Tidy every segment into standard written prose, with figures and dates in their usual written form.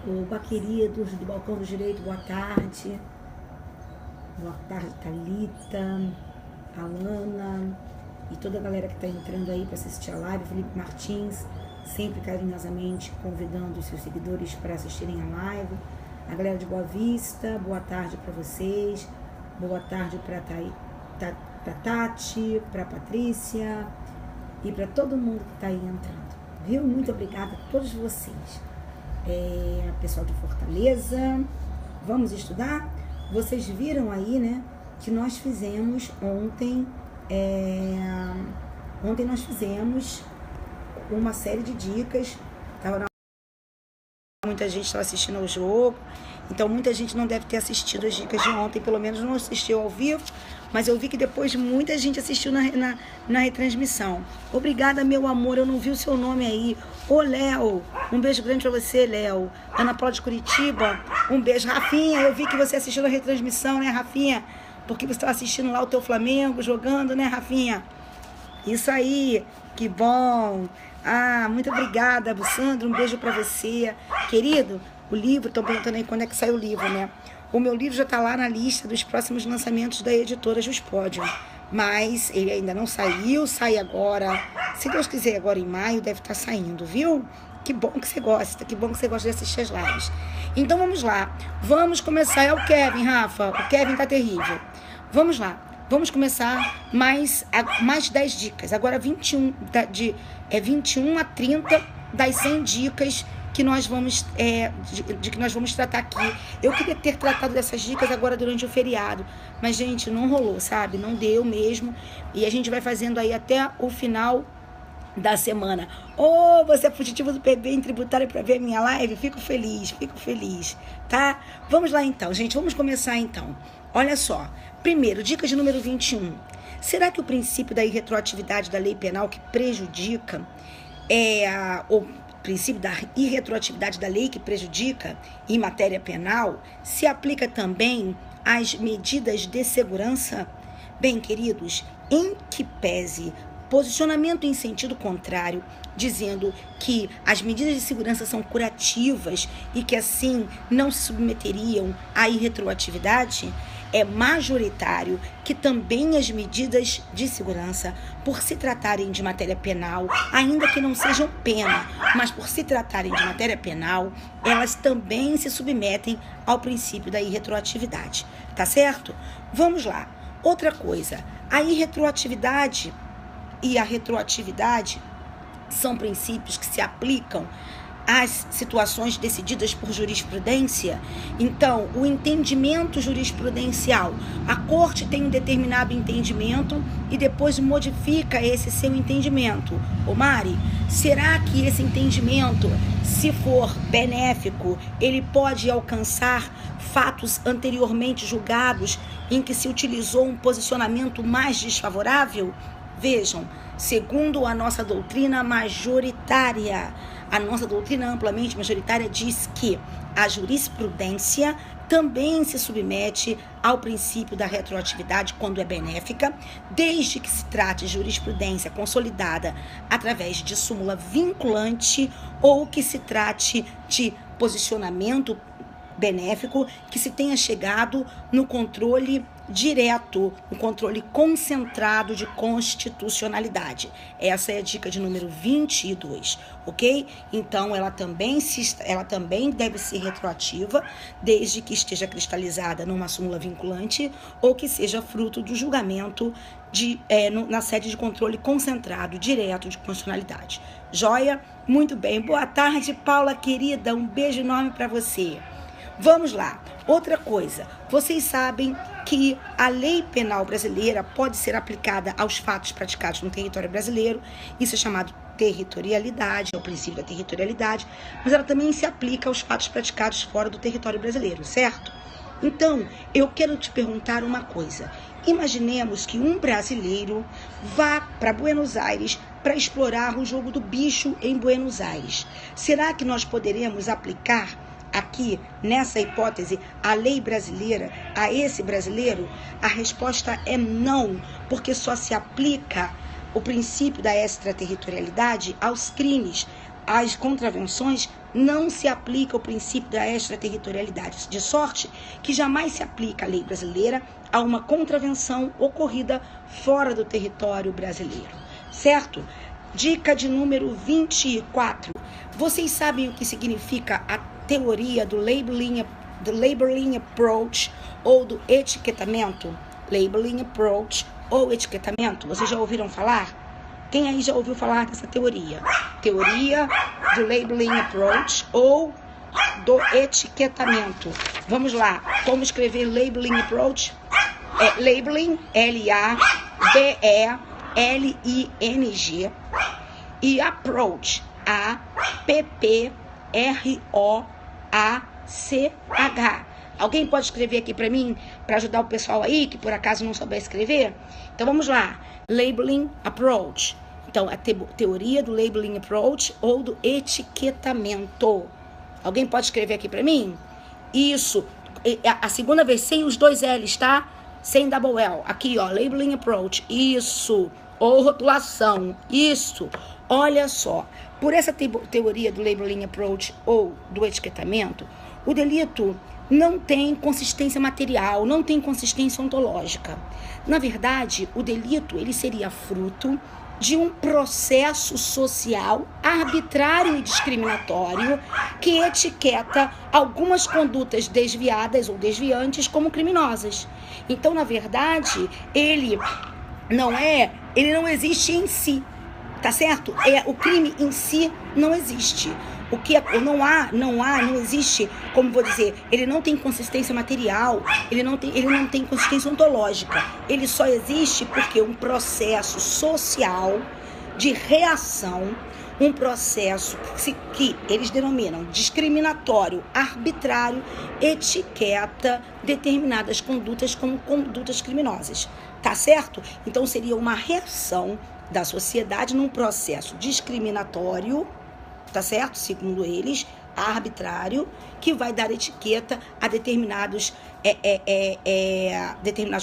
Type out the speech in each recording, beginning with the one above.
Oba, queridos do Balcão do Direito, boa tarde. Boa tarde, Thalita, Alana e toda a galera que está entrando aí para assistir a live. Felipe Martins, sempre carinhosamente convidando os seus seguidores para assistirem a live. A galera de Boa Vista, boa tarde para vocês. Boa tarde para Tati, para Patrícia e para todo mundo que está aí entrando. Viu? Muito obrigada a todos vocês. Pessoal de Fortaleza, vamos estudar? Vocês viram aí, né, que nós fizemos ontem, ontem nós fizemos uma série de dicas, muita gente estava assistindo ao jogo, então muita gente não deve ter assistido as dicas de ontem, pelo menos não assistiu ao vivo, mas eu vi que depois muita gente assistiu na retransmissão. Obrigada, meu amor, eu não vi o seu nome aí. Ô, Léo, um beijo grande pra você, Léo. Ana Paula de Curitiba, um beijo. Rafinha, eu vi que você assistiu a retransmissão, né, Rafinha? Porque você estava assistindo lá o teu Flamengo jogando, né, Rafinha? Isso aí, que bom. Muito obrigada, Sandro, um beijo pra você. Querido, o livro, estão perguntando aí quando é que sai o livro, né? O meu livro já está lá na lista dos próximos lançamentos da editora Juspódio, mas ele ainda não saiu, sai agora, se Deus quiser, agora em maio deve estar saindo, viu? Que bom que você gosta, que bom que você gosta de assistir as lives. Então vamos lá, vamos começar. É o Kevin, Rafa, o Kevin tá terrível. Vamos lá, vamos começar mais 10 dicas, agora 21 a 30 das 100 dicas que nós vamos que nós vamos tratar aqui. Eu queria ter tratado dessas dicas agora durante o feriado, mas gente, não rolou, sabe? Não deu mesmo, e a gente vai fazendo aí até o final da semana. Você é fugitivo do PB em tributário para ver a minha live? Fico feliz, tá? Vamos lá então, gente, vamos começar então. Olha só, primeiro, dica de número 21. Será que o princípio da irretroatividade da lei penal que prejudica o princípio da irretroatividade da lei que prejudica em matéria penal se aplica também às medidas de segurança? Bem, queridos, em que pese posicionamento em sentido contrário, dizendo que as medidas de segurança são curativas e que assim não se submeteriam à irretroatividade, é majoritário que também as medidas de segurança, por se tratarem de matéria penal, ainda que não sejam pena, mas por se tratarem de matéria penal, elas também se submetem ao princípio da irretroatividade, tá certo? Vamos lá. Outra coisa, a irretroatividade e a retroatividade são princípios que se aplicam às situações decididas por jurisprudência. Então, o entendimento jurisprudencial, a corte tem um determinado entendimento e depois modifica esse seu entendimento. Mari, será que esse entendimento, se for benéfico, ele pode alcançar fatos anteriormente julgados em que se utilizou um posicionamento mais desfavorável? Vejam, segundo a nossa doutrina majoritária, a nossa doutrina amplamente majoritária diz que a jurisprudência também se submete ao princípio da retroatividade quando é benéfica, desde que se trate de jurisprudência consolidada através de súmula vinculante ou que se trate de posicionamento benéfico que se tenha chegado no controle direto, no controle concentrado de constitucionalidade. Essa é a dica de número 22, ok? Então, ela também deve ser retroativa, desde que esteja cristalizada numa súmula vinculante ou que seja fruto do julgamento na sede de controle concentrado direto de constitucionalidade. Joia? Muito bem. Boa tarde, Paula, querida. Um beijo enorme para você. Vamos lá. Outra coisa, vocês sabem que a lei penal brasileira pode ser aplicada aos fatos praticados no território brasileiro. Isso é chamado territorialidade, é o princípio da territorialidade, mas ela também se aplica aos fatos praticados fora do território brasileiro, certo? Então, eu quero te perguntar uma coisa. Imaginemos que um brasileiro vá para Buenos Aires para explorar o jogo do bicho em Buenos Aires. Será que nós poderemos aplicar aqui, nessa hipótese, a lei brasileira a esse brasileiro? A resposta é não, porque só se aplica o princípio da extraterritorialidade aos crimes às contravenções não se aplica o princípio da extraterritorialidade, de sorte que jamais se aplica a lei brasileira a uma contravenção ocorrida fora do território brasileiro, certo? Dica de número 24. Vocês sabem o que significa a teoria do labeling approach ou do etiquetamento? Labeling approach ou etiquetamento. Vocês já ouviram falar? Quem aí já ouviu falar dessa teoria? Teoria do labeling approach ou do etiquetamento. Vamos lá. Como escrever labeling approach? Labeling, L-A-B-E-L-I-N-G, e approach, A-P-P-R-O-A-C-H. Alguém pode escrever aqui para mim, para ajudar o pessoal aí, que por acaso não souber escrever? Então vamos lá. Labeling approach. Então, a teoria do labeling approach ou do etiquetamento. Alguém pode escrever aqui para mim? Isso. A segunda vez sem os dois L's, tá? Sem double L. Aqui, ó, labeling approach. Isso. Ou rotulação. Isso. Olha só. Por essa teoria do labeling approach ou do etiquetamento, o delito não tem consistência material, não tem consistência ontológica. Na verdade, o delito ele seria fruto de um processo social arbitrário e discriminatório que etiqueta algumas condutas desviadas ou desviantes como criminosas. Então, na verdade, ele não existe em si, tá certo? O crime em si não existe. O que não existe, como vou dizer, ele não tem consistência material, ele não tem consistência ontológica. Ele só existe porque um processo social de reação, um processo que eles denominam discriminatório, arbitrário, etiqueta determinadas condutas como condutas criminosas, tá certo? Então seria uma reação da sociedade num processo discriminatório, tá certo? Segundo eles, arbitrário, que vai dar etiqueta a determinados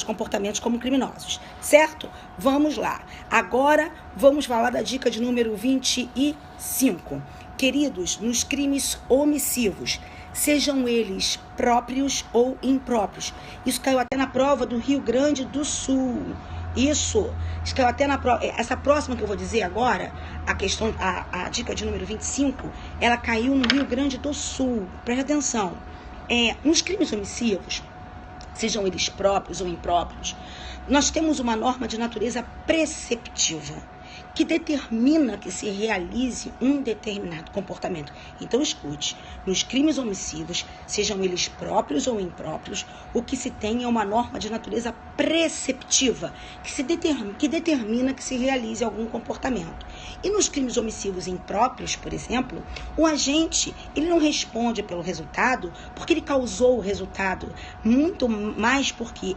comportamentos como criminosos, certo? Vamos lá. Agora, vamos falar da dica de número 25. Queridos, nos crimes omissivos, sejam eles próprios ou impróprios. Isso caiu até na prova do Rio Grande do Sul. Isso caiu até na prova. Essa próxima que eu vou dizer agora, a dica de número 25, ela caiu no Rio Grande do Sul. Presta atenção. Nos crimes omissivos, sejam eles próprios ou impróprios, nós temos uma norma de natureza preceptiva que determina que se realize um determinado comportamento. Então, escute, nos crimes omissivos, sejam eles próprios ou impróprios, o que se tem é uma norma de natureza preceptiva, que determina que se realize algum comportamento. E nos crimes omissivos impróprios, por exemplo, o agente, ele não responde pelo resultado porque ele causou o resultado, muito mais porque,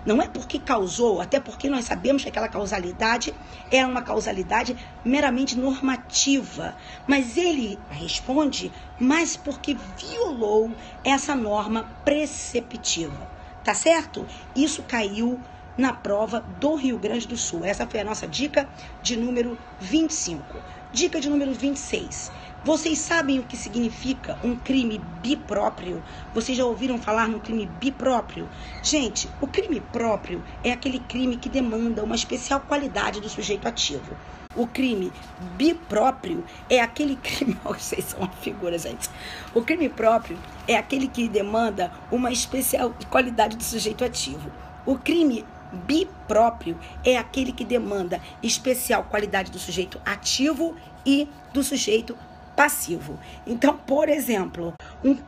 não é porque causou, até porque nós sabemos que aquela causalidade é uma causalidade meramente normativa, mas ele responde mais porque violou essa norma preceptiva, tá certo? Isso caiu na prova do Rio Grande do Sul. Essa foi a nossa dica de número 25. Dica de número 26. Vocês sabem o que significa um crime bipróprio? Vocês já ouviram falar no crime bipróprio? Gente, o crime próprio é aquele crime que demanda uma especial qualidade do sujeito ativo. O crime bipróprio é aquele crime... Vocês são uma figura, gente. O crime próprio é aquele que demanda uma especial qualidade do sujeito ativo. O crime bipróprio é aquele que demanda especial qualidade do sujeito ativo e do sujeito passivo. Então, por exemplo,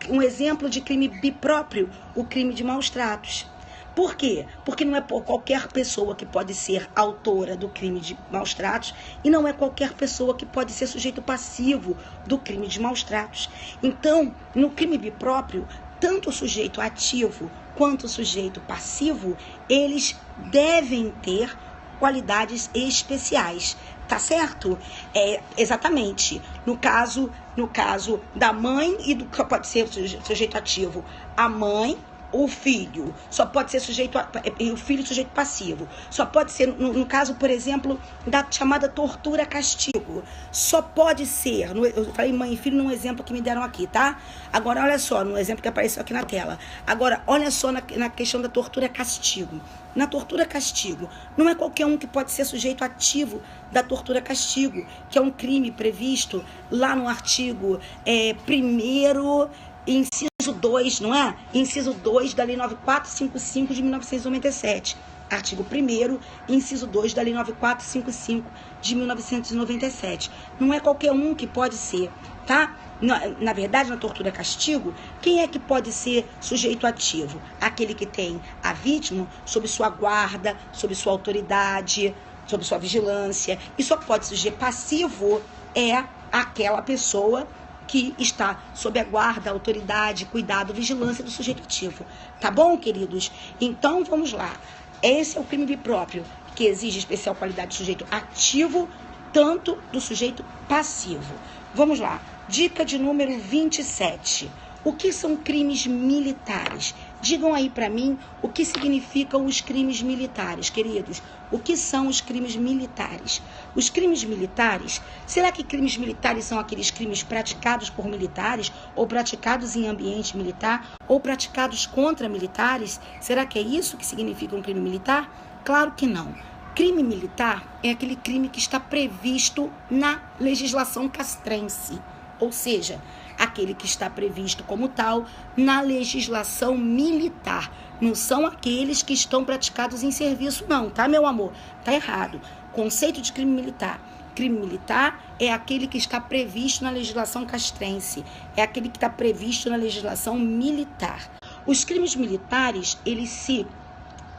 um exemplo de crime bipróprio, o crime de maus tratos. Por quê? Porque não é qualquer pessoa que pode ser autora do crime de maus tratos e não é qualquer pessoa que pode ser sujeito passivo do crime de maus tratos. Então, no crime bipróprio, tanto o sujeito ativo quanto o sujeito passivo, eles devem ter qualidades especiais, tá certo? Exatamente. No caso da mãe e do que pode ser o sujeito ativo, a mãe o filho só pode ser o filho sujeito passivo. Só pode ser, no caso, por exemplo, da chamada tortura-castigo. Só pode ser, eu falei mãe e filho num exemplo que me deram aqui, tá? Agora, olha só, no exemplo que apareceu aqui na tela. Agora, olha só na questão da tortura-castigo. Na tortura-castigo, não é qualquer um que pode ser sujeito ativo da tortura-castigo, que é um crime previsto lá no artigo 1º, inciso 2, não é? Inciso 2 da Lei 9455 de 1997. Artigo 1º, inciso 2 da Lei 9455 de 1997. Não é qualquer um que pode ser, tá? Na verdade, na tortura-castigo, quem é que pode ser sujeito ativo? Aquele que tem a vítima sob sua guarda, sob sua autoridade, sob sua vigilância. E só pode ser sujeito passivo é aquela pessoa que está sob a guarda, autoridade, cuidado, vigilância do sujeito ativo. Tá bom, queridos? Então, vamos lá. Esse é o crime próprio, que exige especial qualidade do sujeito ativo, tanto do sujeito passivo. Vamos lá. Dica de número 27. O que são crimes militares? Digam aí para mim o que significam os crimes militares, queridos. O que são os crimes militares? Os crimes militares, será que crimes militares são aqueles crimes praticados por militares, ou praticados em ambiente militar, ou praticados contra militares? Será que é isso que significa um crime militar? Claro que não. Crime militar é aquele crime que está previsto na legislação castrense, ou seja, aquele que está previsto como tal na legislação militar. Não são aqueles que estão praticados em serviço, não, tá, meu amor? Tá errado. Conceito de crime militar. Crime militar é aquele que está previsto na legislação castrense. É aquele que está previsto na legislação militar. Os crimes militares, eles se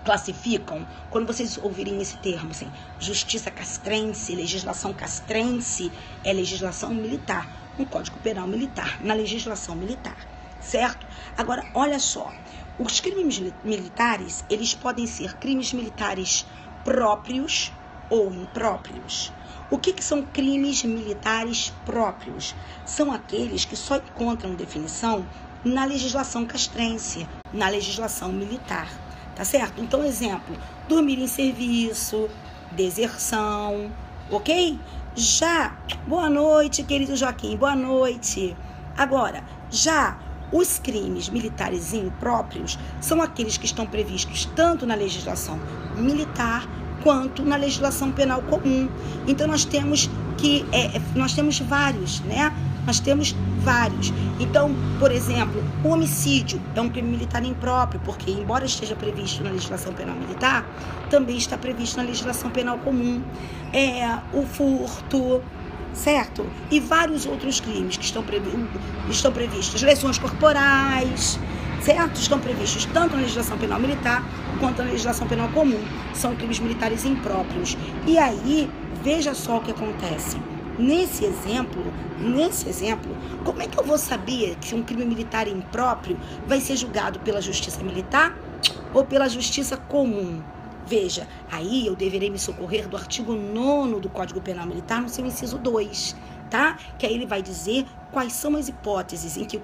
classificam, quando vocês ouvirem esse termo, assim, justiça castrense, legislação castrense, é legislação militar, no Código Penal Militar, na legislação militar, certo? Agora, olha só, os crimes militares, eles podem ser crimes militares próprios ou impróprios. O que são crimes militares próprios? São aqueles que só encontram definição na legislação castrense, na legislação militar. Tá certo? Então, exemplo, dormir em serviço, deserção, ok? Já, boa noite, querido Joaquim, boa noite. Agora, já os crimes militares impróprios são aqueles que estão previstos tanto na legislação militar quanto na legislação penal comum. Então, nós temos vários, né? Nós temos vários. Então, por exemplo, o homicídio é um crime militar impróprio, porque, embora esteja previsto na legislação penal militar, também está previsto na legislação penal comum. O furto, certo? E vários outros crimes que estão previstos. Lesões corporais, certo? Estão previstos tanto na legislação penal militar quanto na legislação penal comum. São crimes militares impróprios. E aí, veja só o que acontece. Nesse exemplo, como é que eu vou saber se um crime militar impróprio vai ser julgado pela justiça militar ou pela justiça comum? Veja, aí eu deverei me socorrer do artigo 9º do Código Penal Militar, no seu inciso 2, tá? Que aí ele vai dizer quais são as hipóteses em que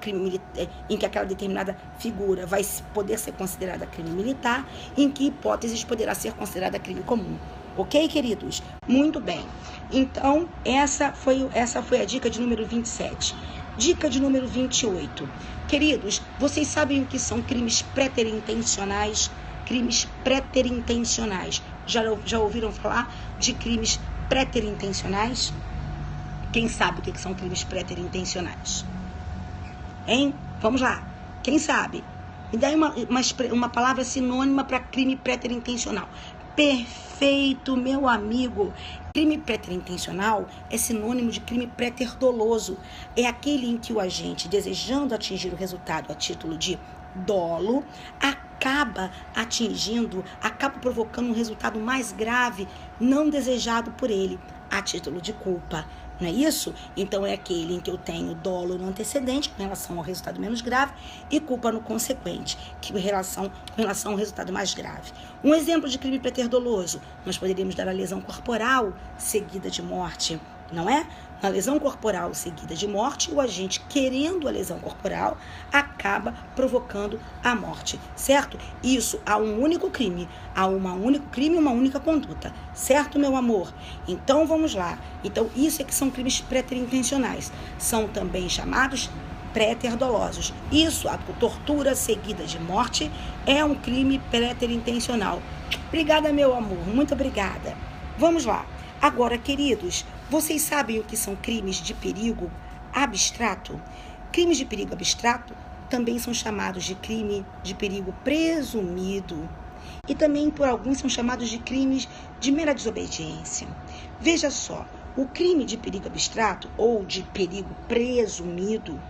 em que aquela determinada figura vai poder ser considerada crime militar e em que hipóteses poderá ser considerada crime comum. Ok, queridos? Muito bem. Então, essa foi a dica de número 27. Dica de número 28. Queridos, vocês sabem o que são crimes préterintencionais? Crimes préterintencionais. Já ouviram falar de crimes préterintencionais? Quem sabe o que são crimes préterintencionais? Hein? Vamos lá. Quem sabe? Me dá uma palavra sinônima para crime préterintencional. Perfeito, meu amigo. Crime préterintencional é sinônimo de crime préter-doloso. É aquele em que o agente, desejando atingir o resultado a título de dolo, acaba provocando um resultado mais grave, não desejado por ele, a título de culpa. Não é isso? Então, é aquele em que eu tenho dolo no antecedente, com relação ao resultado menos grave, e culpa no consequente, que com relação ao resultado mais grave. Um exemplo de crime préter-doloso, nós poderíamos dar a lesão corporal seguida de morte, não é? Na lesão corporal seguida de morte, o agente querendo a lesão corporal acaba provocando a morte, certo? Isso há um único crime, e uma única conduta, certo, meu amor? Então, vamos lá. Então, isso é que são crimes preterintencionais. São também chamados pré-terdolosos. Isso, a tortura seguida de morte, é um crime preterintencional. Obrigada, meu amor, muito obrigada. Vamos lá. Agora, queridos, vocês sabem o que são crimes de perigo abstrato? Crimes de perigo abstrato também são chamados de crime de perigo presumido e também por alguns são chamados de crimes de mera desobediência. Veja só, o crime de perigo abstrato ou de perigo presumido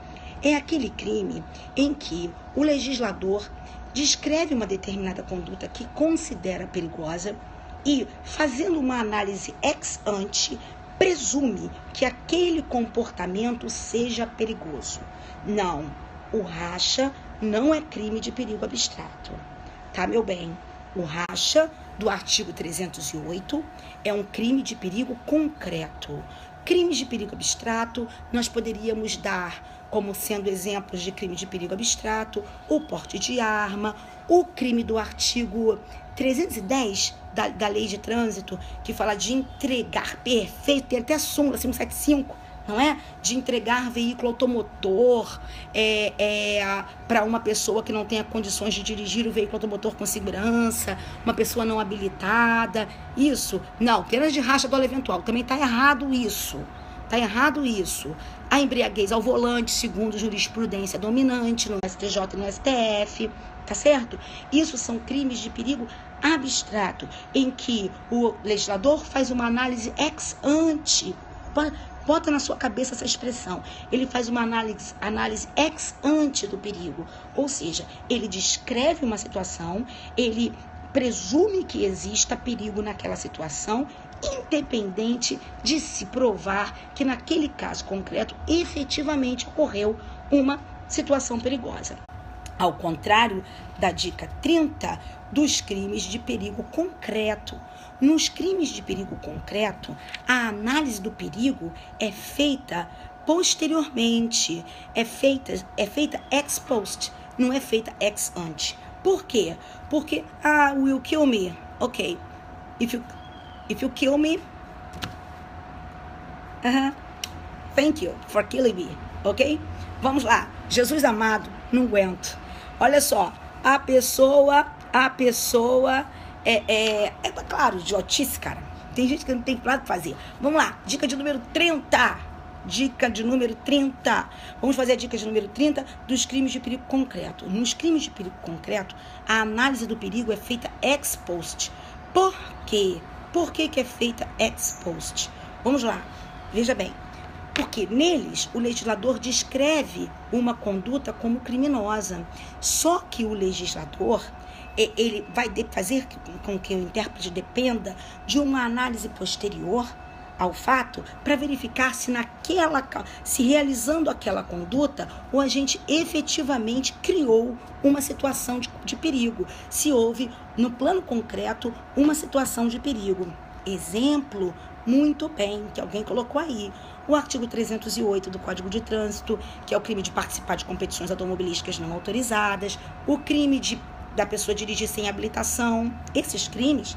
é aquele crime em que o legislador descreve uma determinada conduta que considera perigosa e, fazendo uma análise ex ante, presume que aquele comportamento seja perigoso. Não, o racha não é crime de perigo abstrato. Tá, meu bem? O racha, do artigo 308, é um crime de perigo concreto. Crimes de perigo abstrato, nós poderíamos dar como sendo exemplos de crime de perigo abstrato, o porte de arma, o crime do artigo 310 da Lei de Trânsito, que fala de entregar, perfeito, tem até súmula 575, não é? De entregar veículo automotor para uma pessoa que não tenha condições de dirigir o veículo automotor com segurança, uma pessoa não habilitada, isso. Não, pena de racha dolo eventual, também está errado isso. Está errado isso. A embriaguez ao volante, segundo jurisprudência dominante no STJ e no STF, tá certo? Isso são crimes de perigo abstrato, em que o legislador faz uma análise ex ante. Bota na sua cabeça essa expressão. Ele faz uma análise ex ante do perigo. Ou seja, ele descreve uma situação, ele presume que exista perigo naquela situação, independente de se provar que naquele caso concreto efetivamente ocorreu uma situação perigosa. Ao contrário da dica 30 dos crimes de perigo concreto. Nos crimes de perigo concreto, a análise do perigo é feita posteriormente, é feita ex post, não é feita ex ante. Por quê? Porque, will kill me. Ok. If you kill me, thank you for killing me. Ok? Vamos lá. Jesus amado, não aguento. Olha só, a pessoa claro, idiotice, cara. Tem gente que não tem nada pra fazer. Vamos lá, dica de número 30. Dica de número 30. Vamos fazer a dica de número 30 dos crimes de perigo concreto. Nos crimes de perigo concreto, a análise do perigo é feita ex post. Por quê? Por que é feita ex post? Vamos lá, veja bem. Porque neles o legislador descreve uma conduta como criminosa. Só que o legislador, ele vai fazer com que o intérprete dependa de uma análise posterior ao fato para verificar se realizando aquela conduta, o agente efetivamente criou uma situação de perigo, se houve no plano concreto uma situação de perigo. Exemplo, muito bem, que alguém colocou aí, o artigo 308 do Código de Trânsito, que é o crime de participar de competições automobilísticas não autorizadas, o crime da pessoa dirigir sem habilitação. Esses crimes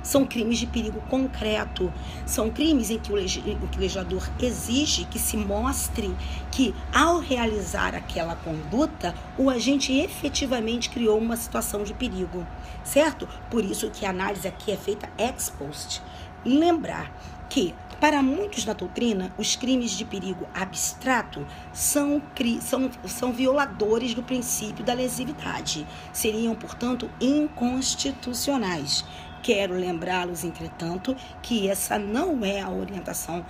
são crimes de perigo concreto. São crimes em que o legislador exige que se mostre que, ao realizar aquela conduta, o agente efetivamente criou uma situação de perigo, certo? Por isso que a análise aqui é feita ex post. Lembrar que, para muitos na doutrina, os crimes de perigo abstrato são violadores do princípio da lesividade. Seriam, portanto, inconstitucionais. Quero lembrá-los, entretanto, que essa não é a orientação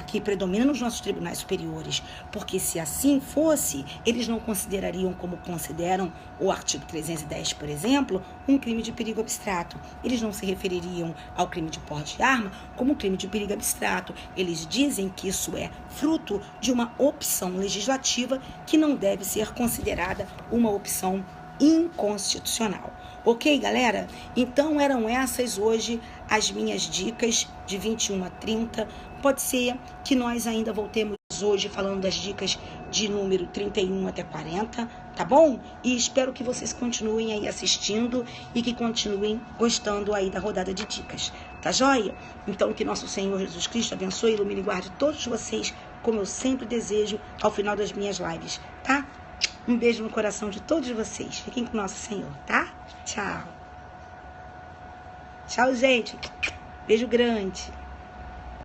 que predomina nos nossos tribunais superiores, porque se assim fosse, eles não considerariam como consideram o artigo 310, por exemplo, um crime de perigo abstrato. Eles não se refeririam ao crime de porte de arma como crime de perigo abstrato. Eles dizem que isso é fruto de uma opção legislativa que não deve ser considerada uma opção inconstitucional. Ok, galera? Então eram essas hoje as minhas dicas de 21 a 30. Pode ser que nós ainda voltemos hoje falando das dicas de número 31 até 40, tá bom? E espero que vocês continuem aí assistindo e que continuem gostando aí da rodada de dicas, tá joia? Então que nosso Senhor Jesus Cristo abençoe, ilumine e guarde todos vocês, como eu sempre desejo ao final das minhas lives, tá? Um beijo no coração de todos vocês. Fiquem com nosso Senhor, tá? Tchau. Tchau, gente. Beijo grande.